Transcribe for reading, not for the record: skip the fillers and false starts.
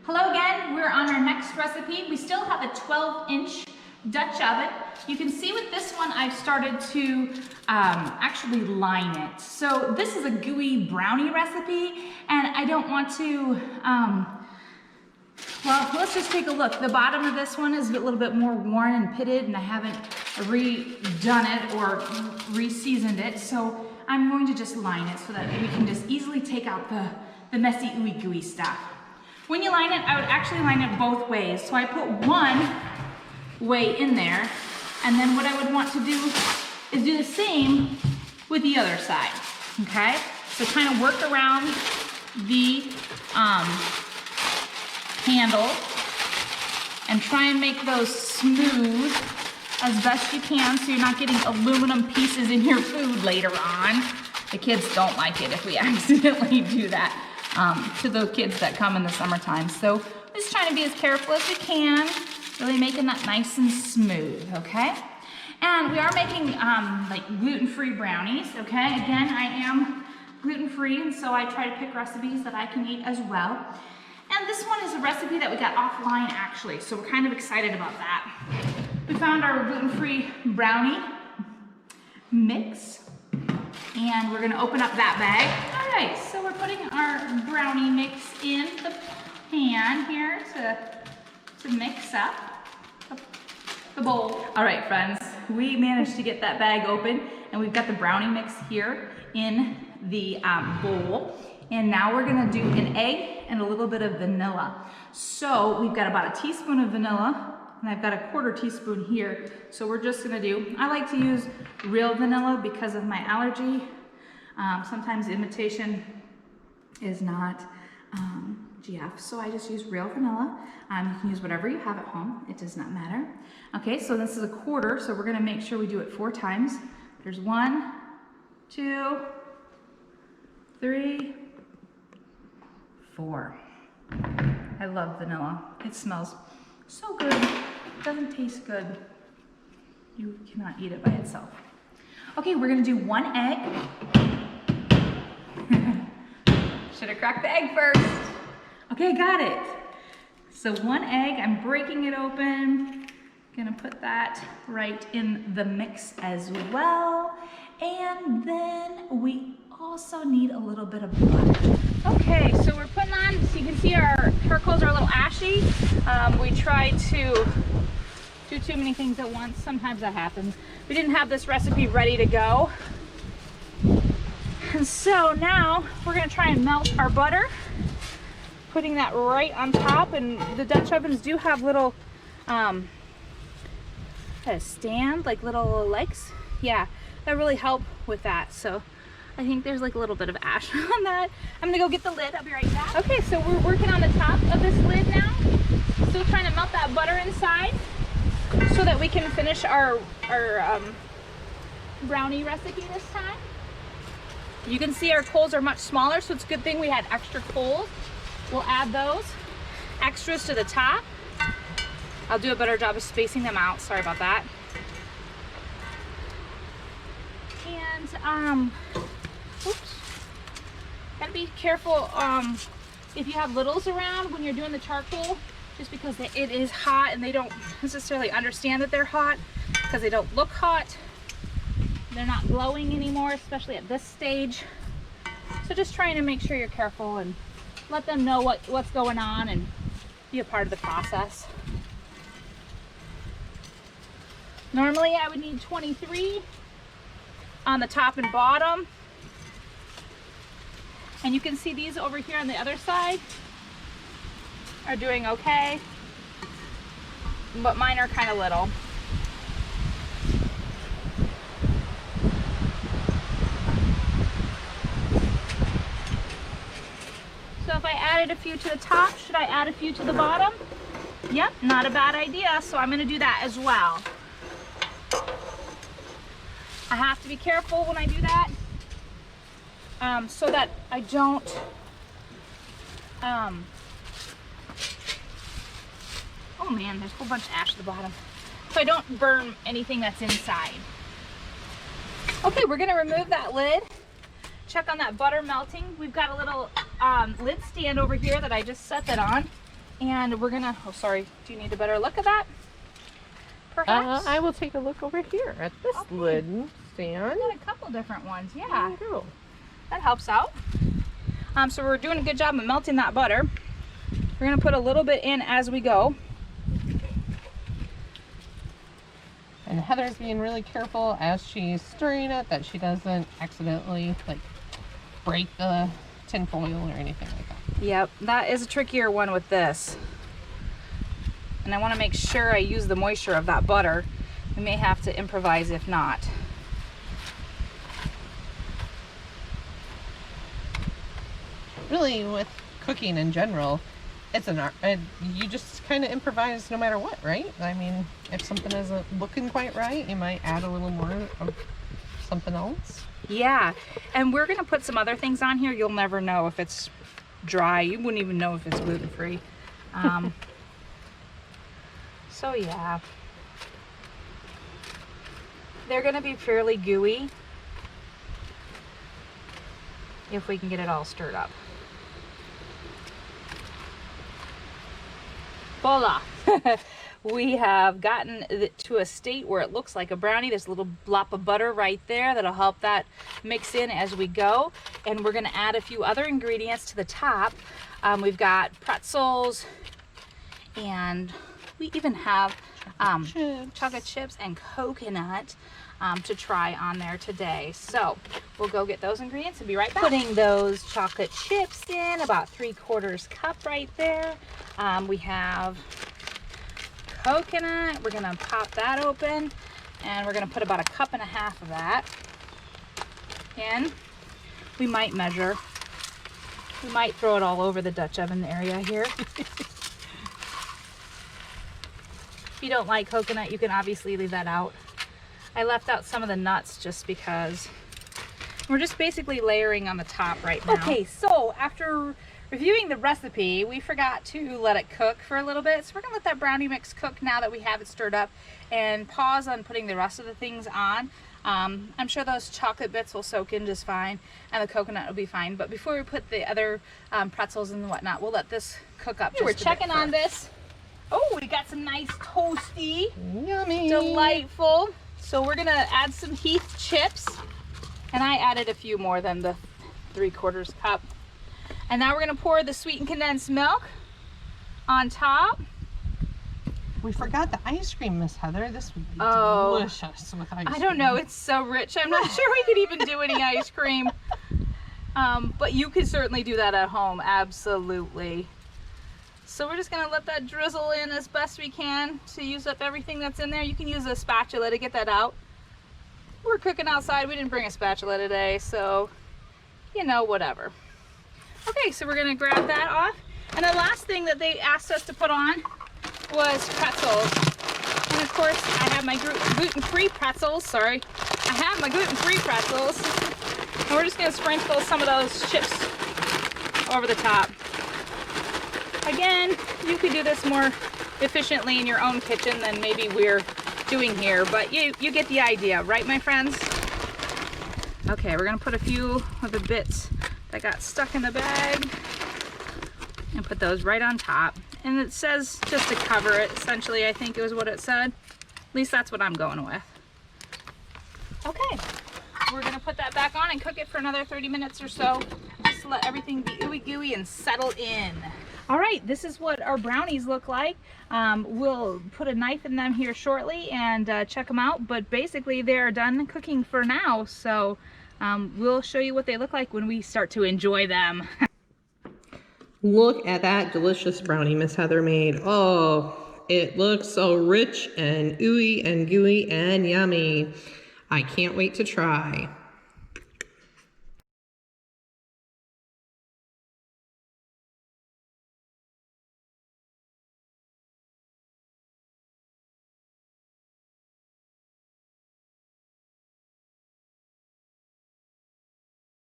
Hello again, we're on our next recipe. We still have a 12-inch Dutch oven. You can see with this one I've started to actually line it. So this is a gooey brownie recipe and I don't want to, well, let's just take a look. The bottom of this one is a little bit more worn and pitted and I haven't redone it or re-seasoned it. So I'm going to just line it so that we can just easily take out the messy ooey gooey stuff. When you line it, I would actually line it both ways. So I put one way in there, and then what I would want to do is do the same with the other side, okay? So kind of work around the handle and try and make those smooth as best you can so you're not getting aluminum pieces in your food later on. The kids don't like it if we accidentally do that. To the kids that come in the summertime. So just trying to be as careful as we can, really making that nice and smooth, okay? And we are making like gluten-free brownies, okay? Again, I am gluten-free, and so I try to pick recipes that I can eat as well. And this one is a recipe that we got offline actually, so we're kind of excited about that. We found our gluten-free brownie mix, and we're gonna open up that bag. All right, so we're putting our brownie mix in the pan here to mix up the bowl. All right, friends, we managed to get that bag open, and we've got the brownie mix here in the bowl. And now we're gonna do an egg and a little bit of vanilla. So we've got about a teaspoon of vanilla, and I've got a quarter teaspoon here. So we're just gonna do, I like to use real vanilla because of my allergy. Sometimes imitation is not GF, so I just use real vanilla. You can use whatever you have at home, it does not matter. Okay, so this is a quarter, so we're gonna make sure we do it 4 times. There's 1, 2, 3, 4. I love vanilla. It smells so good. It doesn't taste good. You cannot eat it by itself. Okay, we're gonna do 1 egg. Should have cracked the egg first. Okay, got it. So 1 egg, I'm breaking it open. Gonna put that right in the mix as well. And then we also need a little bit of butter. Okay, so we're putting on, so you can see our charcoals are a little ashy. We try to do too many things at once. Sometimes that happens. We didn't have this recipe ready to go. And so now we're gonna try and melt our butter, putting that right on top. And the Dutch ovens do have little stand, like little legs. Yeah, that really help with that. So I think there's like a little bit of ash on that. I'm gonna go get the lid, I'll be right back. Okay, so we're working on the top of this lid now. Still trying to melt that butter inside so that we can finish our brownie recipe this time. You can see our coals are much smaller, so it's a good thing we had extra coals. We'll add those extras to the top. I'll do a better job of spacing them out, sorry about that. And oops, gotta be careful if you have littles around when you're doing the charcoal, just because it is hot and they don't necessarily understand that they're hot because they don't look hot. They're not glowing anymore, especially at this stage. So just trying to make sure you're careful and let them know what's going on and be a part of the process. Normally I would need 23 on the top and bottom. And you can see these over here on the other side are doing okay, but mine are kind of little. So if I added a few to the top, should I add a few to the bottom? Yep, not a bad idea, so I'm gonna do that as well. I have to be careful when I do that, so that I don't, oh man, there's a whole bunch of ash at the bottom. So I don't burn anything that's inside. Okay, we're gonna remove that lid. Check on that butter melting. We've got a little lid stand over here that I just set that on. And we're gonna, oh sorry, do you need a better look at that? Perhaps? I will take a look over here at this lid stand. Got a couple different ones, yeah. I do. That helps out. So we're doing a good job of melting that butter. We're gonna put a little bit in as we go. And Heather's being really careful as she's stirring it that she doesn't accidentally like break the tin foil or anything like that. Yep, that is a trickier one with this. And I want to make sure I use the moisture of that butter. We may have to improvise if not. Really, with cooking in general, it's an art. You just kind of improvise no matter what, right? I mean, if something isn't looking quite right, you might add a little more of something else. Yeah, and we're gonna put some other things on here. You'll never know if it's dry. You wouldn't even know if it's gluten-free. So yeah, they're gonna be fairly gooey if we can get it all stirred up. Voila! We have gotten it to a state where it looks like a brownie. There's a little blop of butter right there that'll help that mix in as we go. And we're gonna add a few other ingredients to the top. We've got pretzels, and we even have chocolate chips and coconut to try on there today. So we'll go get those ingredients and be right back. Putting those chocolate chips in, about 3/4 cup right there. We have coconut. We're gonna pop that open, and we're gonna put about 1.5 cups of that in. We might measure. We might throw it all over the Dutch oven area here. If you don't like coconut, you can obviously leave that out. I left out some of the nuts just because we're just basically layering on the top right now. Okay, so after reviewing the recipe, we forgot to let it cook for a little bit. So we're gonna let that brownie mix cook now that we have it stirred up, and pause on putting the rest of the things on. I'm sure those chocolate bits will soak in just fine, and the coconut will be fine. But before we put the other pretzels and whatnot, we'll let this cook up. We're checking on this. Oh, we got some nice toasty, yummy, delightful. So we're gonna add some Heath chips, and I added a few more than the 3/4 cup. And now we're gonna pour the sweetened condensed milk on top. We forgot the ice cream, Miss Heather. This would be delicious with ice cream. I don't know, it's so rich. I'm not sure we could even do any ice cream. But you could certainly do that at home, absolutely. So we're just gonna let that drizzle in as best we can to use up everything that's in there. You can use a spatula to get that out. We're cooking outside. We didn't bring a spatula today, so you know, whatever. Okay, so we're gonna grab that off. And the last thing that they asked us to put on was pretzels. And of course, I have my gluten-free pretzels. Sorry. I have my gluten-free pretzels. And we're just gonna sprinkle some of those chips over the top. Again, you could do this more efficiently in your own kitchen than maybe we're doing here, but you get the idea, right, my friends? Okay, we're gonna put a few of the bits that got stuck in the bag and put those right on top. And it says just to cover it, essentially, I think it was what it said. At least that's what I'm going with. Okay, we're gonna put that back on and cook it for another 30 minutes or so, just to let everything be ooey gooey and settle in. All right, this is what our brownies look like. We'll put a knife in them here shortly and check them out, but basically they're done cooking for now, so we'll show you what they look like when we start to enjoy them. Look at that delicious brownie Miss Heather made. Oh, it looks so rich and ooey and gooey and yummy. I can't wait to try.